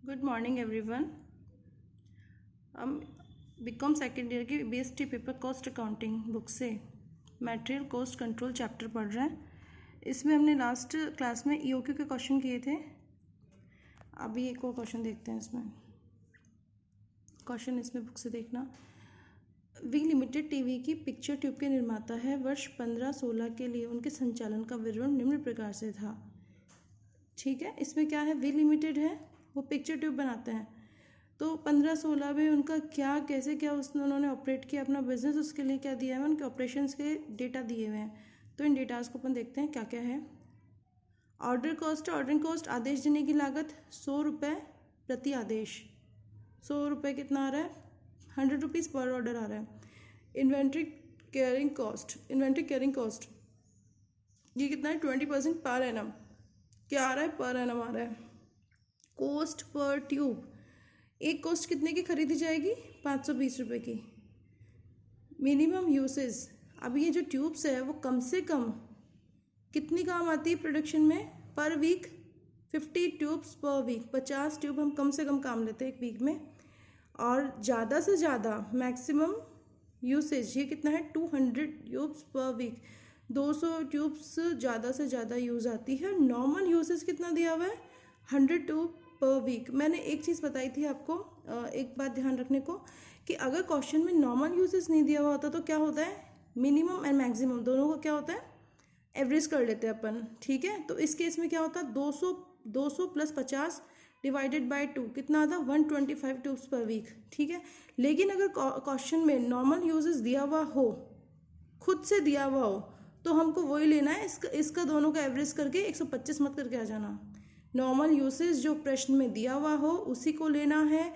Good morning everyone. हम BCom second year की BST paper cost accounting book से material cost control chapter पढ़ रहे हैं। इसमें हमने लास्ट क्लास में ईओक्यू के क्वेश्चन किए थे। अभी एक और क्वेश्चन देखते हैं। इसमें क्वेश्चन इसमें बुक से देखना। वी लिमिटेड टीवी की पिक्चर ट्यूब के निर्माता है। वर्ष 15-16 के लिए उनके संचालन का विवरण निम्न प्रकार से था। ठीक है, इसमें क्या है, वी लिमिटेड है, वो पिक्चर ट्यूब बनाते हैं। तो 15-16 में उनका क्या कैसे क्या उन्होंने ऑपरेट किया अपना बिजनेस, उसके लिए क्या दिया है, उनके ऑपरेशंस के डेटा दिए हुए हैं। तो इन डेटाज को अपन देखते हैं क्या क्या है। ऑर्डर कॉस्ट, ऑर्डरिंग कॉस्ट, आदेश देने की लागत 100 रुपये प्रति आदेश। 100 रुपये कितना आ रहा है, 100 रुपीज़ पर ऑर्डर आ रहा है। Inventory caring cost, inventory caring cost ये कितना है, 20% पर एनम। क्या आ रहा है, पर एनम आ रहा है। कॉस्ट पर ट्यूब, एक कॉस्ट कितने की खरीदी जाएगी, 520 रुपये की। मिनिमम यूसेज, अब ये जो ट्यूब्स है वो कम से कम कितनी काम आती है प्रोडक्शन में, per week 50 tubes per week, 50 tube हम कम से कम काम लेते हैं एक वीक में। और ज़्यादा से ज़्यादा मैक्सिमम यूसेज ये कितना है, 200 ट्यूब्स पर वीक, 200 ट्यूब्स ज़्यादा से ज़्यादा यूज़ आती है। नॉर्मल यूसेज कितना दिया हुआ है, 100 ट्यूब पर वीक। मैंने एक चीज़ बताई थी आपको, एक बात ध्यान रखने को, कि अगर क्वेश्चन में नॉर्मल यूसेज नहीं दिया हुआ होता तो क्या होता है, मिनिमम एंड मैक्सिमम दोनों को क्या होता है, एवरेज कर लेते हैं अपन। ठीक है, तो इस केस में क्या होता है, 200 प्लस 50 डिवाइडेड बाय 2 कितना आता है, 125 ट्यूब्स पर वीक। ठीक है, लेकिन अगर क्वेश्चन में नॉर्मल यूजेस दिया हुआ हो, खुद से दिया हुआ हो, तो हमको वही लेना है, इसका दोनों का एवरेज करके 125 मत करके आ जाना। नॉर्मल यूसेज जो प्रश्न में दिया हुआ हो उसी को लेना है।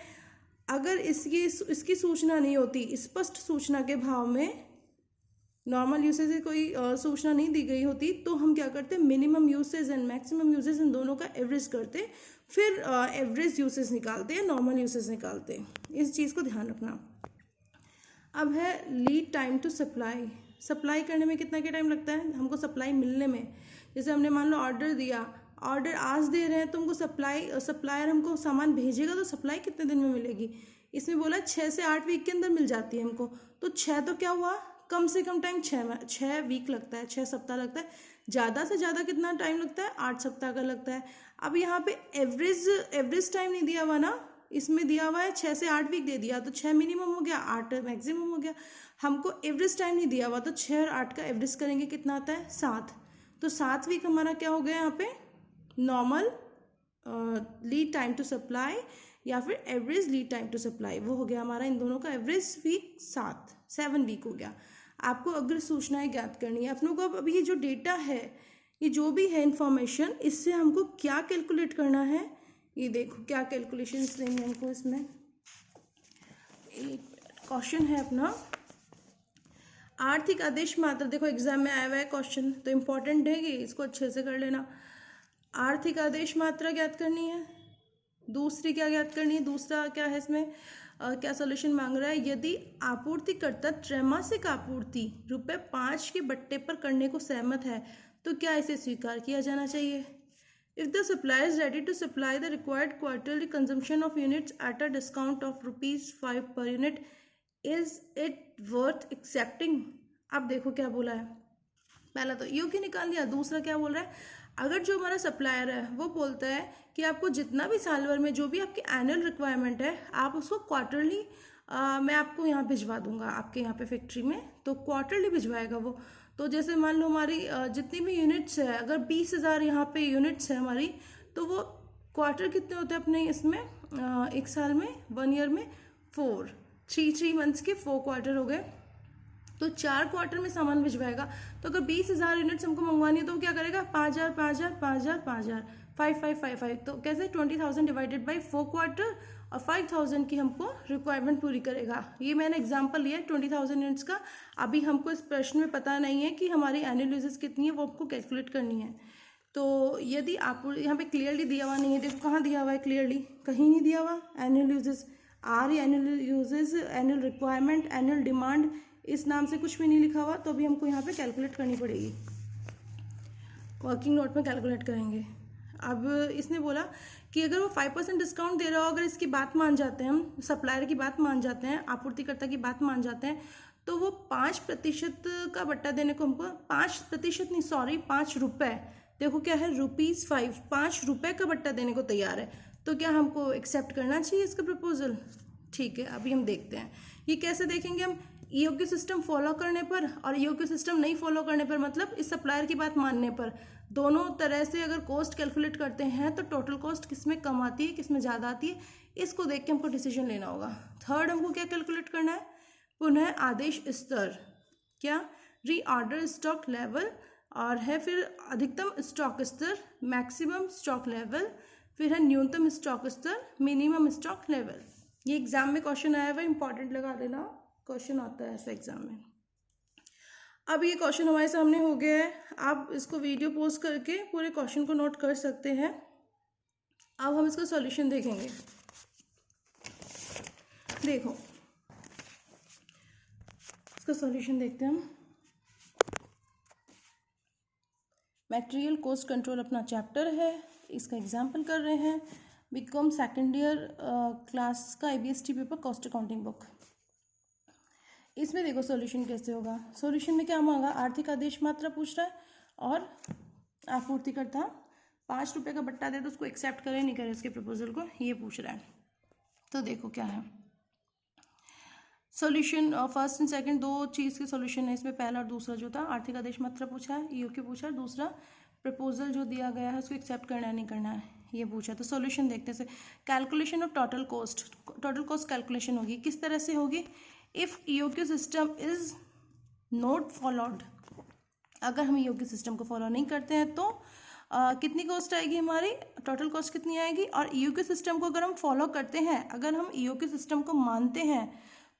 अगर इसकी सूचना नहीं होती, स्पष्ट सूचना के भाव में नॉर्मल यूसेज से कोई सूचना नहीं दी गई होती, तो हम क्या करते, minimum usage and maximum usage इन दोनों का एवरेज करते, फिर एवरेज यूसेज निकालते हैं, नॉर्मल यूसेज निकालते। इस चीज़ को ध्यान रखना। अब है lead time to supply. Supply करने में कितना क्या टाइम लगता है हमको, सप्लाई मिलने में। जैसे हमने मान लो ऑर्डर दिया, ऑर्डर आज दे रहे हैं, तो हमको सप्लायर हमको सामान भेजेगा, तो सप्लाई कितने दिन में मिलेगी। इसमें बोला 6 से 8 वीक के अंदर मिल जाती है हमको। तो 6 तो क्या हुआ, कम से कम टाइम 6 वीक लगता है, 6 सप्ताह लगता है। ज़्यादा से ज़्यादा कितना टाइम लगता है, 8 सप्ताह का लगता है। अब यहाँ पे एवरेज टाइम नहीं दिया हुआ ना, इसमें दिया हुआ है 6 से 8 वीक दे दिया, तो 6 मिनिमम हो गया, 8 मैक्सिमम हो गया। हमको एवरेज टाइम नहीं दिया हुआ, तो 6 और 8 का एवरेज करेंगे, कितना आता है, 7। तो 7 वीक हमारा क्या हो गया यहाँ पे, normal lead time to supply या फिर average lead time to supply, वो हो गया हमारा इन दोनों का एवरेज वीक 7 वीक हो गया। आपको अगर सूचनाएं ज्ञात करनी है अपनों को, अब ये जो डेटा है, ये जो भी है इंफॉर्मेशन, इससे हमको क्या कैलकुलेट करना है, ये देखो क्या कैलकुलेशंस देंगे हमको। इसमें एक क्वेश्चन है अपना, आर्थिक आदेश मात्रा, देखो एग्जाम में आया हुआ है क्वेश्चन, तो इम्पोर्टेंट है कि इसको अच्छे से कर लेना। आर्थिक आदेश मात्रा ज्ञात करनी है, दूसरी क्या ज्ञात करनी है, दूसरा क्या है इसमें, क्या सोल्यूशन मांग रहा है, यदि आपूर्तिकर्ता त्रैमासिक आपूर्ति ₹5 के बट्टे पर करने को सहमत है तो क्या इसे स्वीकार किया जाना चाहिए। If the supplier is ready to supply the required quarterly consumption of units at a discount of ₹5 per unit, is it worth accepting. अब देखो क्या बोला है, पहला तो योग्य निकाल लिया, दूसरा क्या बोल रहा है, अगर जो हमारा सप्लायर है वो बोलता है कि आपको जितना भी साल भर में जो भी आपकी एनुअल रिक्वायरमेंट है, आप उसको क्वार्टरली मैं आपको यहाँ भिजवा दूंगा आपके यहाँ पे फैक्ट्री में, तो क्वार्टरली भिजवाएगा वो। तो जैसे मान लो हमारी जितनी भी यूनिट्स है, अगर 20,000 यहाँ पे यूनिट्स है हमारी, तो वो क्वार्टर कितने होते हैं अपने इसमें, एक साल में, 1 ईयर में 3 मंथ्स के 4 क्वार्टर हो गए, तो 4 क्वार्टर में सामान भिजवाएगा। तो अगर 20,000 यूनिट्स हमको मंगवानी है तो क्या करेगा, 5,000 5,000 5,000 5,000 5,555, तो कैसे 20,000 डिवाइडेड बाई 4 क्वार्टर, और 5,000 की हमको रिक्वायरमेंट पूरी करेगा। ये मैंने एग्जांपल लिया है 20,000 यूनिट्स का। अभी हमको इस प्रश्न में पता नहीं है कि हमारी एनुअल यूजेस कितनी है, वो आपको कैलकुलेट करनी है। तो यदि आप यहाँ पे क्लियरली दिया हुआ नहीं है, देखो कहाँ दिया हुआ है, क्लियरली कहीं नहीं दिया हुआ। Annual uses annual uses, annual requirement, annual demand, इस नाम से कुछ भी नहीं लिखा हुआ, तो अभी हमको यहाँ पे कैलकुलेट करनी पड़ेगी, वर्किंग नोट में कैलकुलेट करेंगे। अब इसने बोला कि अगर वो 5% डिस्काउंट दे रहा हो, अगर इसकी बात मान जाते हैं हम, सप्लायर की बात मान जाते हैं, आपूर्तिकर्ता की बात मान जाते हैं, तो वो 5% का बट्टा देने को हमको 5% नहीं, सॉरी 5 रुपये, देखो क्या है ₹5, 5 रुपये का बट्टा देने को तैयार है। तो क्या हमको एक्सेप्ट करना चाहिए इसका प्रपोजल? ठीक है, अभी हम देखते हैं ये कैसे देखेंगे हम। ईओक्यू सिस्टम फॉलो करने पर और ईओक्यू सिस्टम नहीं फॉलो करने पर, मतलब इस सप्लायर की बात मानने पर, दोनों तरह से अगर कॉस्ट कैलकुलेट करते हैं तो टोटल कॉस्ट किस में कम आती है, किस में ज़्यादा आती है, इसको देख के हमको डिसीजन लेना होगा। थर्ड हमको क्या कैलकुलेट करना है, पुनः आदेश स्तर, क्या रीऑर्डर स्टॉक लेवल, और है फिर अधिकतम स्टॉक स्तर, मैक्सिमम स्टॉक लेवल, फिर है न्यूनतम स्टॉक स्तर, मिनिमम स्टॉक लेवल। ये एग्जाम में क्वेश्चन आया हुआ, इंपॉर्टेंट लगा देना, क्वेश्चन आता है ऐसा एग्जाम में। अब ये क्वेश्चन हमारे सामने हो गया है, आप इसको वीडियो पॉज करके पूरे क्वेश्चन को नोट कर सकते हैं। अब हम इसका सॉल्यूशन देखेंगे। देखो इसका सॉल्यूशन देखते हैं हम। मटेरियल कॉस्ट कंट्रोल अपना चैप्टर है, इसका एग्जाम्पल कर रहे हैं। बीकॉम सेकेंड ईयर क्लास का IBST paper cost accounting book. इसमें देखो सॉल्यूशन कैसे होगा। सॉल्यूशन में क्या मांगा, आर्थिक आदेश मात्रा पूछ रहा है और आपूर्तिकर्ता 5 रुपये का बट्टा दे तो उसको एक्सेप्ट करे नहीं करे इसके प्रपोजल को, ये पूछ रहा है। तो देखो क्या है सॉल्यूशन। फर्स्ट एंड सेकंड दो चीज़ के सॉल्यूशन है इसमें, पहला और दूसरा जो था, आर्थिक आदेश मात्रा पूछा है, ईओक्यू पूछा है, दूसरा प्रपोजल जो दिया गया है उसको एक्सेप्ट करना है नहीं करना है ये पूछा। तो सॉल्यूशन देखते हैं। Calculation of total cost calculation होगी, किस तरह से होगी। If EOQ system is not followed, अगर हम ईओक्यू सिस्टम को फॉलो नहीं करते हैं तो कितनी कॉस्ट आएगी हमारी, टोटल कॉस्ट कितनी आएगी। और ईओक्यू सिस्टम को अगर हम फॉलो करते हैं, अगर हम ईओक्यू सिस्टम को मानते हैं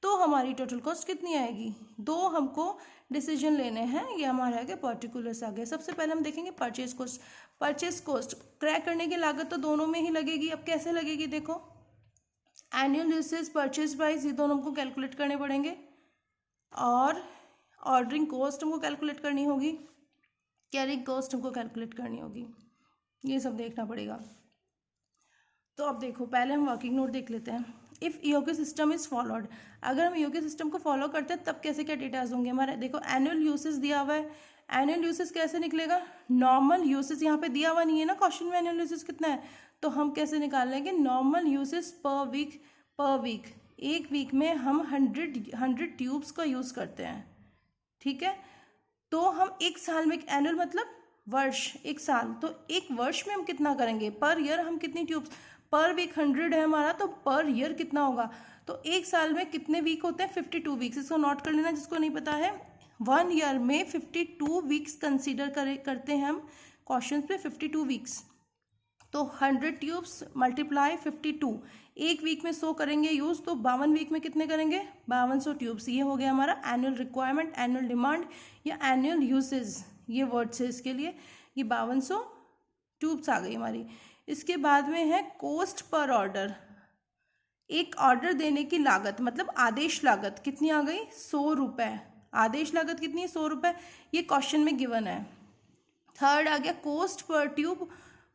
तो हमारी टोटल कॉस्ट कितनी आएगी। दो हमको डिसीजन लेने हैं, ये हमारे आगे पर्टिकुलर्स आ गए। सबसे पहले हम देखेंगे purchase cost. Purchase cost crack करने की लागत तो दोनों में ही लगेगी। अब कैसे लगेगी देखो, एनुअल यूसेज, परचेज प्राइस, ये दोनों हमको कैलकुलेट करने पड़ेंगे, और ऑर्डरिंग कॉस्ट हमको कैलकुलेट करनी होगी, कैरिंग कॉस्ट हमको कैलकुलेट करनी होगी, ये सब देखना पड़ेगा। तो अब देखो पहले हम वर्किंग नोट देख लेते हैं। If EOQ system is followed, अगर हम ईओक्यू सिस्टम को फॉलो करते हैं तब कैसे क्या डेटाज होंगे हमारे। देखो एनुअल यूसेज दिया हुआ है, एनुअल यूसेज कैसे निकलेगा, नॉर्मल यूसेज यहाँ पे दिया हुआ नहीं है ना क्वेश्चन में, एनुअल यूसेज कितना है, तो हम कैसे निकाल लेंगे, नॉर्मल यूसेज पर वीक, एक वीक में हम 100 ट्यूब्स का यूज़ करते हैं, ठीक है। तो हम एक साल में, एनुअल मतलब वर्ष, एक साल, तो एक वर्ष में हम कितना करेंगे, पर ईयर हम कितनी ट्यूब्स, पर वीक 100 है हमारा, तो पर ईयर कितना होगा। तो एक साल में कितने वीक होते हैं, 52 वीक्स, इसको नोट कर लेना जिसको नहीं पता है। 1 ईयर में 52 वीक्स कंसीडर करते हैं हम क्वेश्चन पे, 52 वीक्स। तो 100 ट्यूब्स मल्टीप्लाई 52, एक वीक में 100 करेंगे यूज़, तो 52 वीक में कितने करेंगे, 5200 ट्यूब्स। ये हो गया हमारा एनुअल रिक्वायरमेंट, एनुअल डिमांड या एनुअल यूसेज, ये वर्ड्स है इसके लिए। ये 5200 ट्यूब्स आ गई हमारी। इसके बाद में है कॉस्ट पर ऑर्डर, एक ऑर्डर देने की लागत, मतलब आदेश लागत कितनी आ गई, 100 रुपये। आदेश लागत कितनी है, 100 रुपये, ये क्वेश्चन में गिवन है। थर्ड आ गया cost per tube,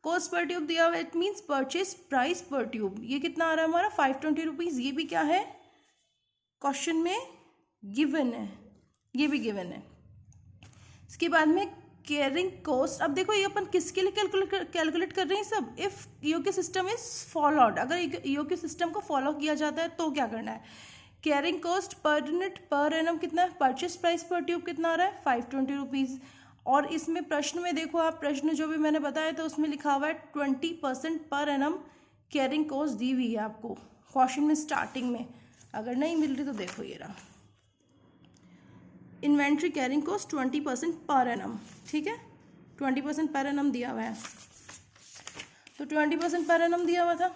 cost per tube दिया हुआ, इट मीन्स परचेज प्राइस पर ट्यूब, ये कितना आ रहा है हमारा 520 रुपीज़, ये भी क्या है क्वेश्चन में गिवन है, ये भी गिवन है। इसके बाद में कैरिंग कॉस्ट, अब देखो ये अपन किसके लिए कैलकुलेट कर रहे हैं सब, if EOQ system is followed, अगर ईओक्यू सिस्टम को फॉलो किया जाता है तो क्या करना है। Carrying cost per unit per annum कितना है, परचेज प्राइस पर ट्यूब कितना आ रहा है 520 रुपीज़। और इसमें प्रश्न में देखो आप, प्रश्न जो भी मैंने बताया था उसमें लिखा हुआ है 20% पर एनम कैरिंग कॉस्ट दी हुई है आपको क्वेश्चन में स्टार्टिंग में, अगर नहीं मिल रही तो देखो ये रहा, inventory carrying cost 20% per annum, ठीक है, 20% पर एनम दिया हुआ है, तो 20% पर एनम दिया हुआ था,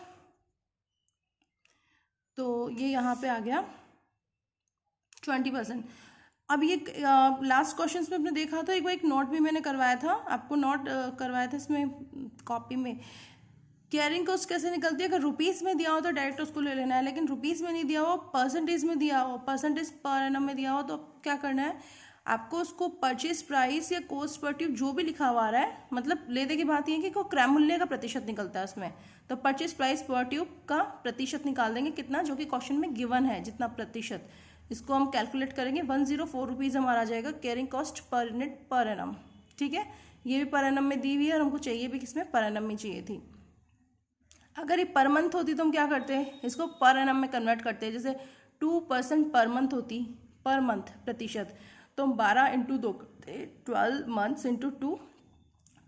तो ये यहाँ पे आ गया 20%। अब ये लास्ट क्वेश्चन में आपने देखा था, एक नोट भी मैंने करवाया था आपको, नोट करवाया था इसमें कॉपी में। कैरिंग कॉस्ट कैसे निकलती है, अगर रुपीज़ में दिया हो तो डायरेक्ट उसको ले लेना है, लेकिन रुपीज़ में नहीं दिया हो, परसेंटेज में दिया हो, परसेंटेज पर एनम में दिया हो, तो क्या करना है, आपको उसको परचेज प्राइस या कॉस्ट पर ट्यूब जो भी लिखा हुआ आ रहा है, मतलब ले दे की बात ये है कि को क्रय मूल्य का प्रतिशत निकलता है उसमें, तो परचेज प्राइस पर ट्यूब का प्रतिशत निकाल देंगे कितना, जो कि क्वेश्चन में गिवन है जितना प्रतिशत, इसको हम कैलकुलेट करेंगे। 104 रुपीज़ हमारा आ जाएगा carrying cost per unit per annum. ठीक है, ये भी पर एनम में दी हुई है और हमको चाहिए भी किसमें, पर एनम में चाहिए थी। अगर ये पर मंथ होती तो हम क्या करते हैं, इसको पर एनम में कन्वर्ट करते हैं। जैसे 2% पर मंथ होती, पर मंथ प्रतिशत, तो हम 12 इंटू 2 करते, 12 मंथ्स इंटू 2,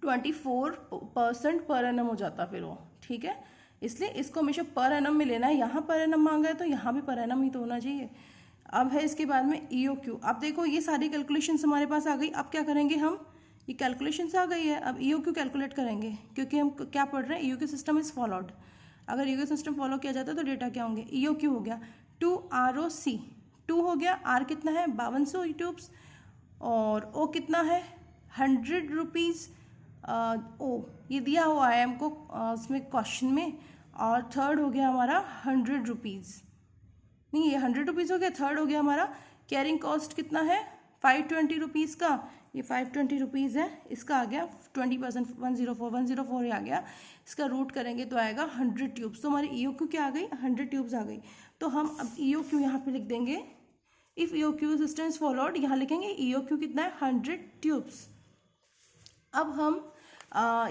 24% पर एनम हो जाता फिर वो। ठीक है, इसलिए इसको हमेशा पर एनम में लेना है। यहाँ पर एनम मांगा है तो यहाँ भी पर एनम ही तो होना चाहिए। अब है इसके बाद में EOQ। अब देखो ये सारी कैलकुलेशंस हमारे पास आ गई। अब क्या करेंगे हम, ये कैलकुलेशंस आ गई है, अब EOQ कैलकुलेट करेंगे, क्योंकि हम क्या पढ़ रहे हैं, EOQ सिस्टम इज फॉलोड। अगर EOQ सिस्टम फॉलो किया जाता है तो डेटा क्या होंगे, EOQ हो गया 2 ROC, 2 हो गया, R कितना है 5200 ट्यूब्स, और O कितना है 100 रुपीज़। ओ ये दिया हुआ है हमको उसमें क्वेश्चन में, और थर्ड हो गया हमारा 100 रुपीज़, नहीं ये 100 रुपीज़ हो गया, थर्ड हो गया हमारा कैरिंग कॉस्ट कितना है 520 रुपीज़ का, ये 520 रुपीज़ है, इसका आ गया 20%, 104 ही आ गया। इसका रूट करेंगे तो आएगा 100 ट्यूब्स। तो हमारी EOQ क्या आ गई, 100 ट्यूब्स आ गई। तो हम अब EOQ यहाँ पे लिख देंगे, if EOQ system is followed, यहाँ लिखेंगे EOQ कितना है 100 ट्यूब्स। अब हम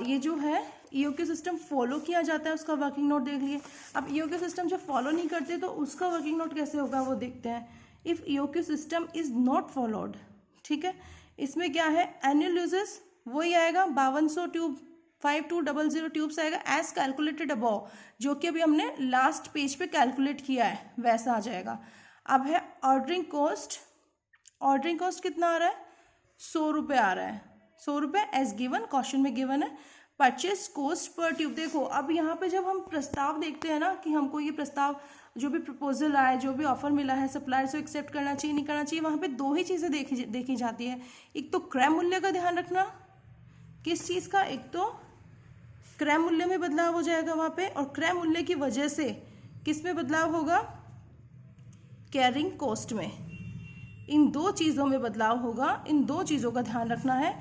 ये जो है EOQ सिस्टम फॉलो किया जाता है उसका वर्किंग नोट देख लिए। अब EOQ सिस्टम जब फॉलो नहीं करते तो उसका वर्किंग नोट कैसे होगा वो देखते हैं। If EOQ system is not followed, ठीक है, इसमें क्या है एनुअल यूजेस वही आएगा 5200 ट्यूब, 5200 ट्यूब्स आएगा एज कैलकुलेटेड अबव, जो कि अभी हमने लास्ट पेज पे कैलकुलेट किया है वैसा आ जाएगा। अब है ऑर्डरिंग कॉस्ट, ऑर्डरिंग कॉस्ट कितना आ रहा है 100 रुपये आ रहा है, 100 रुपये एज गिवन, क्वेश्चन में गिवन है। परचेस कॉस्ट पर ट्यूब, देखो अब यहाँ पे जब हम प्रस्ताव देखते हैं ना कि हमको ये प्रस्ताव जो भी प्रपोजल आया, जो भी ऑफर मिला है सप्लायर से एक्सेप्ट करना चाहिए नहीं करना चाहिए, वहाँ पे दो ही चीज़ें देखी जाती है। एक तो क्रय मूल्य का ध्यान रखना, किस चीज़ का, एक तो क्रय मूल्य में बदलाव हो जाएगा वहाँ पे, और क्रय मूल्य की वजह से किस में बदलाव होगा, कैरिंग कॉस्ट में। इन दो चीज़ों में बदलाव होगा, इन दो चीज़ों का ध्यान रखना है।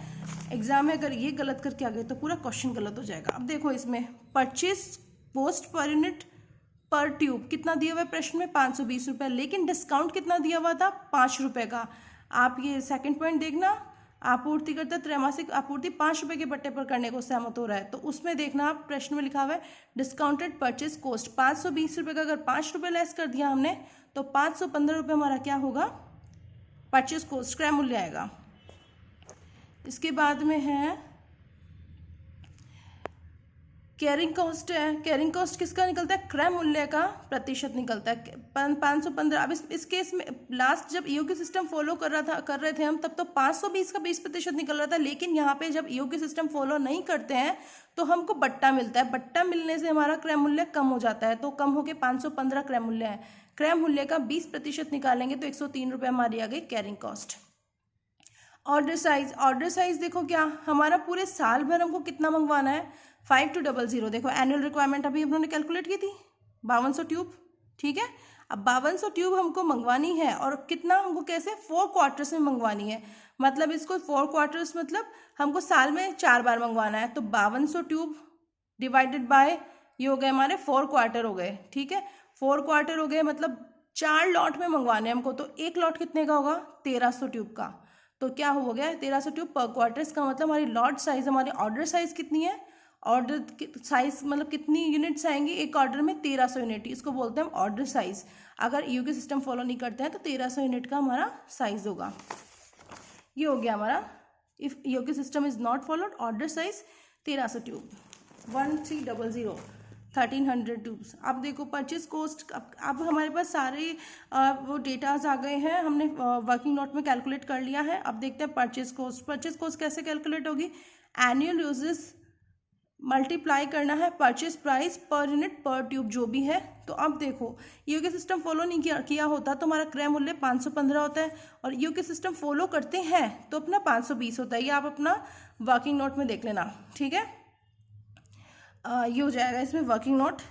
एग्जाम में अगर ये गलत करके आ गए तो पूरा क्वेश्चन गलत हो जाएगा। अब देखो इसमें परचेस कॉस्ट पर यूनिट पर ट्यूब कितना दिया हुआ है प्रश्न में 520 रुपये, लेकिन डिस्काउंट कितना दिया हुआ था 5 रुपये का। आप ये सेकंड पॉइंट देखना, आपूर्तिकर्ता त्रैमासिक आपूर्ति 5 रुपये के बट्टे पर करने को सहमत हो रहा है, तो उसमें देखना आप प्रश्न में लिखा हुआ है डिस्काउंटेड परचेस कॉस्ट 520 रुपये का अगर 5 रुपये लेस कर दिया हमने तो 515 रुपये हमारा क्या होगा परचेस कॉस्ट, क्रय मूल्य आएगा। इसके बाद में है कैरिंग कॉस्ट है, कैरिंग कॉस्ट किसका निकलता है, क्रय मूल्य का प्रतिशत निकलता है 515। अब इस केस में लास्ट जब EOQ सिस्टम फॉलो कर रहे थे हम, तब तो 520 का 20% निकल रहा था, लेकिन यहाँ पे जब EOQ सिस्टम फॉलो नहीं करते हैं तो हमको बट्टा मिलता है, बट्टा मिलने से हमारा क्रय मूल्य कम हो जाता है, तो कम होकर 515 क्रय मूल्य है। क्रय मूल्य का 20% निकालेंगे तो 103 रुपये हमारी आ गई carrying cost. Order size, order size देखो क्या हमारा पूरे साल भर हमको कितना मंगवाना है 5200, देखो एनुअल रिक्वायरमेंट अभी हम लोगों ने कैलकुलेट की थी 5200 ट्यूब, ठीक है। अब 5200 ट्यूब हमको मंगवानी है, और कितना हमको कैसे 4 क्वार्टर्स में मंगवानी है, मतलब इसको 4 क्वार्टर्स मतलब हमको साल में 4 बार मंगवाना है, तो 5200 ट्यूब डिवाइडेड बाय ये हो गए हमारे 4 क्वार्टर हो गए, ठीक है। 4 क्वार्टर हो गए मतलब 4 लॉट में मंगवाने हमको, तो एक लॉट कितने का होगा 1300 ट्यूब का, तो क्या हो गया 1300 ट्यूब पर क्वार्टर। इसका मतलब हमारी लॉट साइज, हमारी ऑर्डर साइज कितनी है, ऑर्डर साइज मतलब कितनी यूनिट्स आएंगी एक ऑर्डर में 1300 यूनिट, इसको बोलते हैं ऑर्डर साइज। अगर EOQ सिस्टम फॉलो नहीं करते हैं तो 1300 यूनिट का हमारा साइज होगा। ये हो गया हमारा if EOQ system is not followed, order size 1300 tube, 1300 1300 tubes. अब देखो परचेस कॉस्ट, अब हमारे पास सारे वो डेटाज आ गए हैं, हमने वर्किंग नोट में कैलकुलेट कर लिया है। अब देखते हैं परचेस कॉस्ट। परचेस कॉस्ट कैसे कैलकुलेट होगी, एनुअल यूजेस मल्टीप्लाई करना है परचेस प्राइस पर यूनिट पर ट्यूब जो भी है। तो अब देखो EOQ सिस्टम फॉलो नहीं किया होता तो हमारा क्रय मूल्य 515 होता है, और EOQ सिस्टम फॉलो करते हैं तो अपना 520 होता है। ये आप अपना वर्किंग नोट में देख लेना, ठीक है। ये हो जाएगा इसमें वर्किंग नोट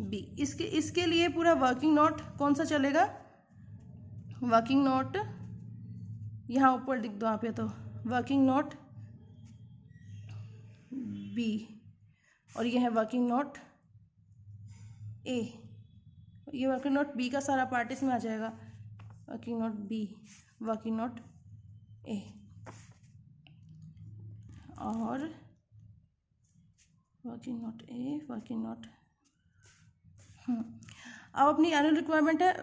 बी। इसके लिए पूरा वर्किंग नोट कौन सा चलेगा, वर्किंग नोट यहाँ ऊपर लिख दो आप, या तो वर्किंग नोट बी और ये है वर्किंग नोट ए। ये वर्किंग नोट बी का सारा पार्ट इसमें आ जाएगा, working note B, working note A और working note A, working note. अब अपनी एनुअल रिक्वायरमेंट है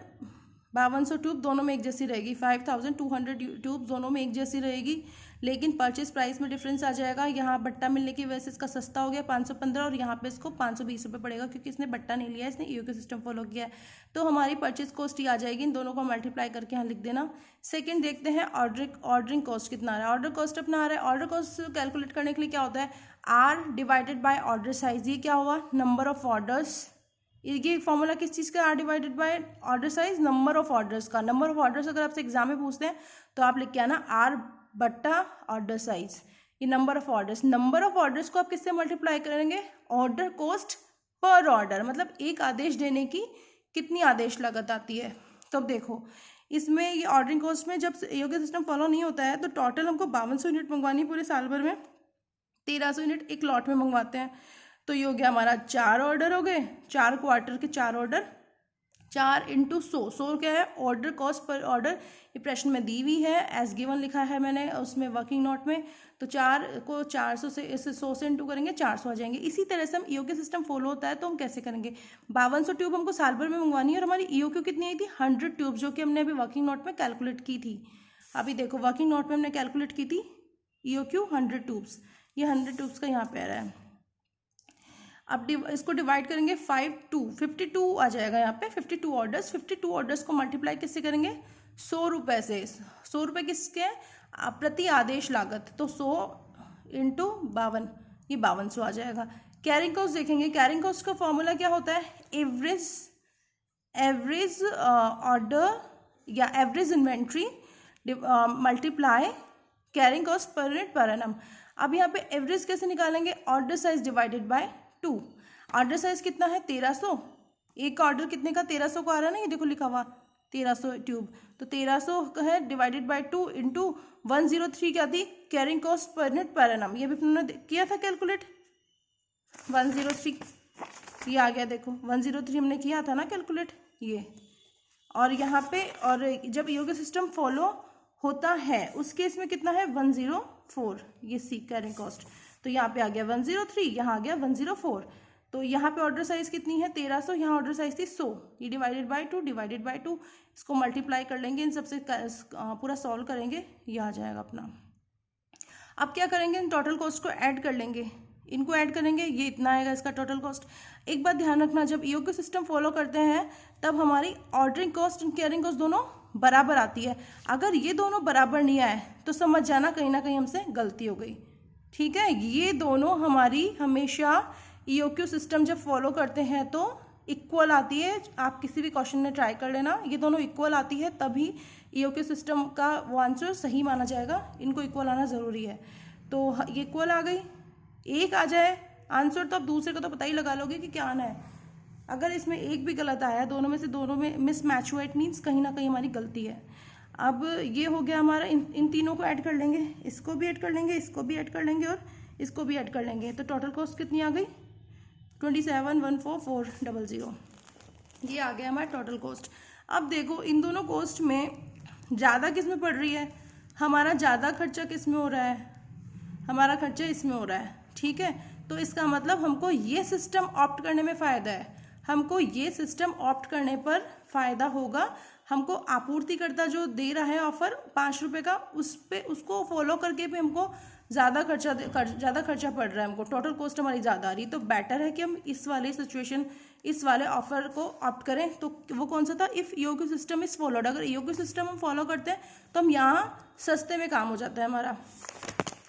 5200 ट्यूब, दोनों में एक जैसी रहेगी, 5200 ट्यूब दोनों में एक जैसी रहेगी, लेकिन परचेज प्राइस में डिफरेंस आ जाएगा। यहाँ बट्टा मिलने की वजह से इसका सस्ता हो गया 515 और यहाँ पे इसको 520 रुपये पड़ेगा, क्योंकि इसने बट्टा नहीं लिया, इसने ईओक्यू सिस्टम फॉलो किया है। तो हमारी परचेज कॉस्ट ही आ जाएगी, इन दोनों को मल्टीप्लाई करके यहाँ लिख देना। सेकंड देखते हैं ऑर्डरिंग कॉस्ट कितना आ रहा है। ऑर्डर कॉस्ट अपना आ रहा है, ऑर्डर कॉस्ट कैलकुलेट करने के लिए क्या होता है, R divided by order size. ये क्या हुआ, नंबर ऑफ ऑर्डर्स। ये फॉर्मूला किस चीज़ का, R divided by order size, number of orders का। नंबर ऑफ ऑर्डर्स अगर आपसे एग्जाम में पूछते हैं तो आप लिख के आना आर बट्टा ऑर्डर साइज, ये number of orders. Number of orders को आप किससे मल्टीप्लाई करेंगे, ऑर्डर कॉस्ट पर ऑर्डर, मतलब एक आदेश देने की कितनी आदेश लागत आती है। तो अब देखो इसमें ये ऑर्डरिंग कॉस्ट में जब ईओक्यू सिस्टम फॉलो नहीं होता है तो टोटल हमको 5200 यूनिट मंगवानी पूरे साल भर में, 1300 यूनिट एक लॉट में मंगवाते हैं। तो ये हो गया हमारा 4 ऑर्डर हो गए, 4 क्वार्टर के 4 ऑर्डर, 4 इंटू 100 क्या है ऑर्डर कॉस्ट पर ऑर्डर, ये प्रश्न में दी हुई है, एज गिवन लिखा है मैंने उसमें वर्किंग नोट में। तो 4 को 400 से इसे 100 से इंटू करेंगे 400 आ जाएंगे। इसी तरह से हम ईओक्यू सिस्टम फॉलो होता है तो हम कैसे करेंगे, 5200 ट्यूब हमको साल भर में मंगवानी है और हमारी ईओक्यू कितनी आई थी 100 ट्यूब, जो कि हमने अभी वर्किंग नोट में कैलकुलेट की थी। अभी देखो वर्किंग नोट में हमने कैलकुलेट की थी ईओक्यू 100 ट्यूब्स, ये 100 ट्यूब्स का यहाँ पे आ रहा है। अब इसको डिवाइड करेंगे 52 आ जाएगा यहाँ पे 52 ऑर्डर्स। 52 ऑर्डर्स को मल्टीप्लाई किससे करेंगे, 100 रुपये से। 100 रुपये किसके हैं, प्रति आदेश लागत, तो 100 इंटू 52, ये 5200 आ जाएगा। कैरिंग कॉस्ट देखेंगे, कैरिंग कॉस्ट का फॉर्मूला क्या होता है, एवरेज ऑर्डर या average inventory multiply carrying cost per unit per annum. अब यहाँ पे एवरेज कैसे निकालेंगे, order size divided by 2। Order size कितना है 1300, एक ऑर्डर कितने का 1300 का आ रहा है ना, ये देखो लिखा हुआ 1300 ट्यूब, तो 1300 का है डिवाइडेड बाय 2 इंटू 103 क्या थी carrying cost per unit per annum. ये भी हमने किया था कैलकुलेट, 103 ये आ गया, देखो 103 हमने किया था ना कैलकुलेट ये। और यहाँ पे और जब ईओक्यू सिस्टम फॉलो होता है उस केस में कितना है 104, ये सी कैरिंग कॉस्ट। तो यहाँ पे आ गया 103, यहाँ आ गया 104। तो यहाँ पे ऑर्डर साइज कितनी है 1300, यहाँ ऑर्डर साइज थी 100, ये डिवाइडेड बाय 2 इसको मल्टीप्लाई कर लेंगे, इन सबसे पूरा सॉल्व करेंगे, ये आ जाएगा अपना। अब क्या करेंगे, इन टोटल कॉस्ट को ऐड कर लेंगे, इनको ऐड करेंगे, ये इतना आएगा इसका टोटल कॉस्ट। एक बात ध्यान रखना, जब ईओक्यू सिस्टम फॉलो करते हैं तब हमारी ordering cost and carrying cost दोनों बराबर आती है। अगर ये दोनों बराबर नहीं आए तो समझ जाना कहीं ना कहीं हमसे गलती हो गई, ठीक है। ये दोनों हमारी हमेशा ईओक्यू सिस्टम जब फॉलो करते हैं तो इक्वल आती है, आप किसी भी क्वेश्चन में ट्राई कर लेना, ये दोनों इक्वल आती है तभी ईओक्यू सिस्टम का वो आंसर सही माना जाएगा, इनको इक्वल आना ज़रूरी है। तो ये इक्वल आ गई, एक आ जाए आंसर तो आप दूसरे का तो पता ही लगा लोगे कि क्या आना है। अगर इसमें एक भी गलत आया, दोनों में से दोनों में मिस मैच हुआ, इट मीन्स कहीं ना कहीं हमारी गलती है। अब ये हो गया हमारा, इन तीनों को ऐड कर लेंगे, इसको भी ऐड कर लेंगे, इसको भी ऐड कर लेंगे और इसको भी ऐड कर लेंगे, तो टोटल कॉस्ट कितनी आ गई 27,14400, ये आ गया हमारा टोटल कॉस्ट। अब देखो इन दोनों कॉस्ट में ज़्यादा किस में पड़ रही है, हमारा ज़्यादा खर्चा किस में हो रहा है, हमारा खर्चा इसमें हो रहा है, ठीक है। तो इसका मतलब हमको ये सिस्टम ऑप्ट करने में फ़ायदा है, हमको ये सिस्टम ऑप्ट करने पर फ़ायदा होगा। हमको आपूर्तिकर्ता जो दे रहा है ऑफर 5 रुपये का, उस पे उसको फॉलो करके भी हमको ज़्यादा खर्चा पड़ रहा है, हमको टोटल कॉस्ट हमारी ज़्यादा आ रही है। तो बेटर है कि हम इस वाले सिचुएशन, इस वाले ऑफर को ऑप्ट करें। तो वो कौन सा था, if EOQ system is followed, अगर ईओक्यू सिस्टम हम फॉलो करते हैं तो हम यहाँ सस्ते में काम हो जाता है हमारा।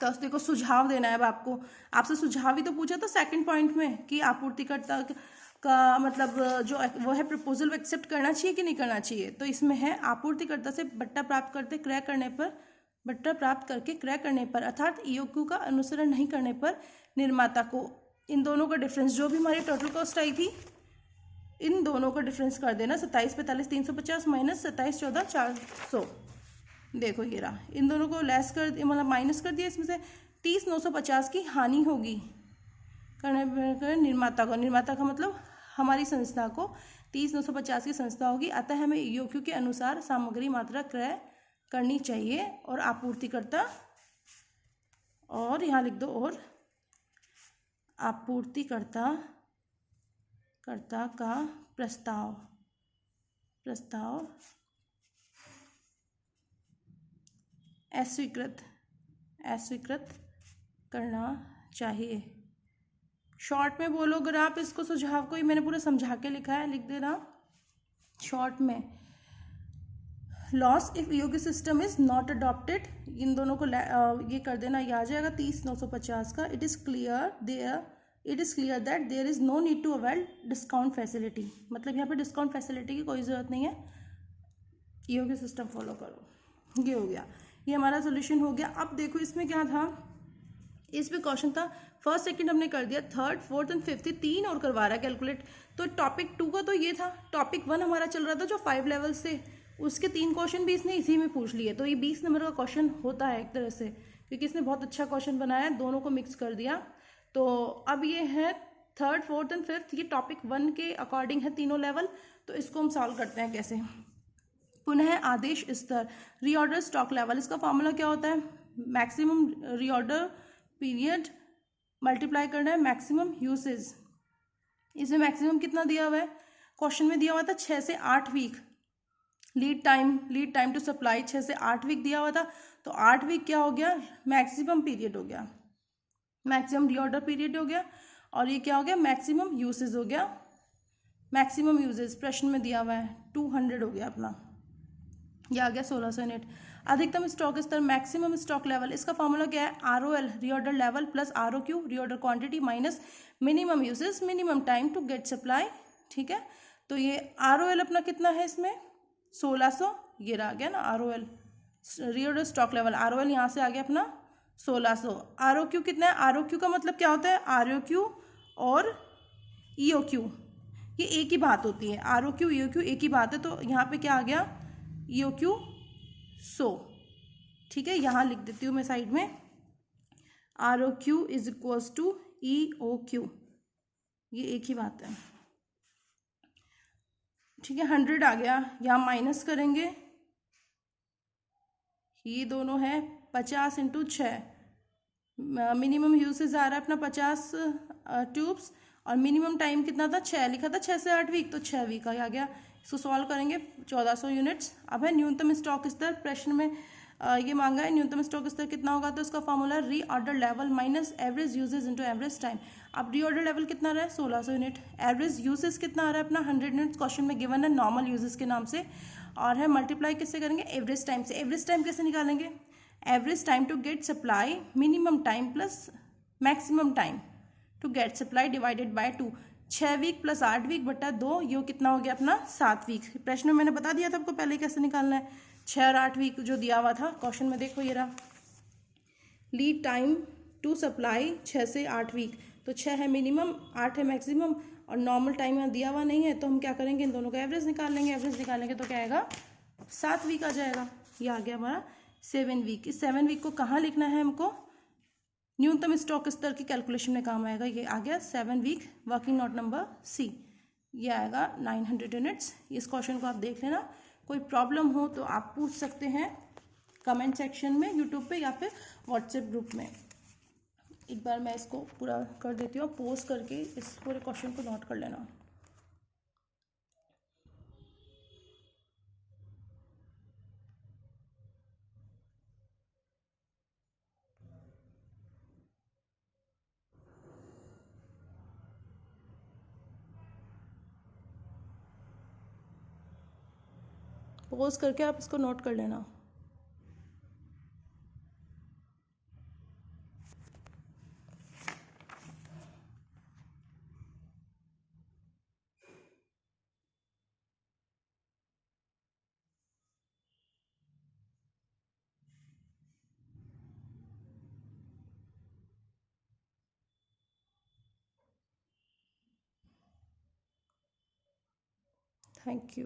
तो देखो सुझाव देना है अब आपको, आपसे सुझाव ही तो पूछा था सेकंड पॉइंट में कि आपूर्तिकर्ता का मतलब जो वो है प्रपोजल वो एक्सेप्ट करना चाहिए कि नहीं करना चाहिए। तो इसमें है आपूर्तिकर्ता से बट्टा प्राप्त करके क्रय करने पर अर्थात ईओक्यू का अनुसरण नहीं करने पर निर्माता को इन दोनों का डिफरेंस, जो भी हमारी टोटल कॉस्ट आई थी, इन दोनों का डिफरेंस कर देना 27,45,350 माइनस 27,14,400, देखो ये रहा, इन दोनों को लेस कर मतलब माइनस कर दिया, इसमें से 30,950 की हानि होगी करने निर्माता को। निर्माता का मतलब हमारी संस्था को 30,950 की संस्था होगी, अतः हमें ईओक्यू के अनुसार सामग्री मात्रा क्रय करनी चाहिए। और आपूर्तिकर्ता, और यहाँ लिख दो, और आपूर्तिकर्ता का प्रस्ताव अस्वीकृत करना चाहिए। शॉर्ट में बोलो अगर आप इसको, सुझाव को ही मैंने पूरा समझा के लिखा है, लिख देना शॉर्ट में। Loss if EOQ system is not adopted, इन दोनों को ये कर देना, ये आ जाएगा 30,950 का। It is clear that there is no need to avail discount facility, मतलब यहाँ पे डिस्काउंट फैसिलिटी की कोई ज़रूरत नहीं है, ईओक्यू सिस्टम फॉलो करो। ये हो गया, ये हमारा सोल्यूशन हो गया। अब देखो इसमें क्या था, इसमें क्वेश्चन था फर्स्ट सेकंड हमने कर दिया, थर्ड फोर्थ एंड फिफ्थ 3 और करवा रहा है कैलकुलेट। तो टॉपिक 2 का तो ये था, टॉपिक 1 हमारा चल रहा था जो 5 लेवल से, उसके 3 क्वेश्चन भी इसने इसी में पूछ लिए। तो ये 20 नंबर का क्वेश्चन होता है एक तरह से, क्योंकि इसने बहुत अच्छा क्वेश्चन बनाया है, दोनों को मिक्स कर दिया। तो अब ये है थर्ड फोर्थ एंड फिफ्थ, ये टॉपिक 1 के अकॉर्डिंग है तीनों लेवल। तो इसको हम सॉल्व करते हैं कैसे। पुनः आदेश स्तर, रीऑर्डर स्टॉक लेवल, इसका फॉर्मूला क्या होता है, मैक्सिमम रीऑर्डर पीरियड मल्टीप्लाई करना है मैक्सिमम यूसेज। इसमें मैक्सिमम कितना दिया हुआ है, क्वेश्चन में दिया हुआ था 6 से 8 week. Lead time to supply 6 से 8 वीक दिया हुआ था, तो 8 वीक क्या हो गया, मैक्सिमम पीरियड हो गया, मैक्सिमम रीऑर्डर पीरियड हो गया। और ये क्या हो गया, मैक्सिमम यूसेज हो गया। मैक्सिमम यूजेज प्रश्न में दिया हुआ है 200 हो गया अपना, ये आ गया 1600 यूनिट। अधिकतम स्टॉक स्तर, मैक्सिमम स्टॉक लेवल, इसका फॉर्मूला क्या है, ROL reorder level plus ROQ reorder quantity minus minimum usage minimum time to get supply. ठीक है, तो ये ROL अपना कितना है इसमें 1600, ये रह गया ना ROL reorder stock level, ROL यहाँ से आ गया अपना 1600। ROQ कितना है, ROQ का मतलब क्या होता है, ROQ और EOQ ये एक ही बात होती है, ROQ EOQ एक ही बात है। तो यहाँ पे क्या आ गया, EOQ 100। ठीक है, यहाँ लिख देती हूँ मैं साइड में, ROQ is equals to EOQ, ये एक ही बात है। ठीक है, 100 आ गया, यहाँ माइनस करेंगे, ये दोनों है 50 × 6, मिनिमम यूसेज आ रहा है अपना 50 ट्यूब्स, और मिनिमम टाइम कितना था 6 लिखा था, 6 से 8 वीक, तो 6 वीक आ गया। इसको सॉल्व करेंगे 1400 यूनिट्स। अब है न्यूनतम स्टॉक स्तर, प्रश्न में ये मांगा है न्यूनतम स्टॉक स्तर कितना होगा, तो इसका formula reorder level minus average usage into average time. अब रीऑर्डर लेवल कितना रहा है 1600 यूनिट, एवरेज यूजेज कितना आ रहा है अपना 100 यूनिट, क्वेश्चन में गिवन है नॉर्मल यूजेज के नाम से, और है मल्टीप्लाई किससे करेंगे, एवरेज टाइम से। एवरेज टाइम कैसे निकालेंगे, average time to get supply minimum time plus maximum time to get supply divided by 2, 6 week plus 8 week बटा 2, ये कितना हो गया अपना 7 वीक। प्रश्न में मैंने बता दिया था आपको पहले कैसे निकालना है, 6 और 8 वीक जो दिया हुआ था क्वेश्चन में, देखो ये रहा, लीड टाइम टू सप्लाई 6 से 8 वीक, तो 6 है मिनिमम, 8 है मैक्सिमम, और नॉर्मल टाइम यहाँ दिया हुआ नहीं है, तो हम क्या करेंगे इन दोनों का एवरेज निकाल लेंगे। एवरेज निकालेंगे तो क्या आएगा 7 वीक आ जाएगा, ये आ गया हमारा 7 वीक। इस 7 वीक को कहाँ लिखना है हमको, न्यूनतम स्टॉक स्तर की कैलकुलेशन में काम आएगा। ये आ गया 7 week, working note number C, ये आएगा 900 यूनिट्स। इस क्वेश्चन को आप देख लेना, कोई प्रॉब्लम हो तो आप पूछ सकते हैं कमेंट सेक्शन में यूट्यूब पे या फिर व्हाट्सएप ग्रुप में। एक बार मैं इसको पूरा कर देती हूँ, पोज करके इस पूरे क्वेश्चन को नोट कर लेना। पोज करके आप इसको नोट कर लेना। Thank you.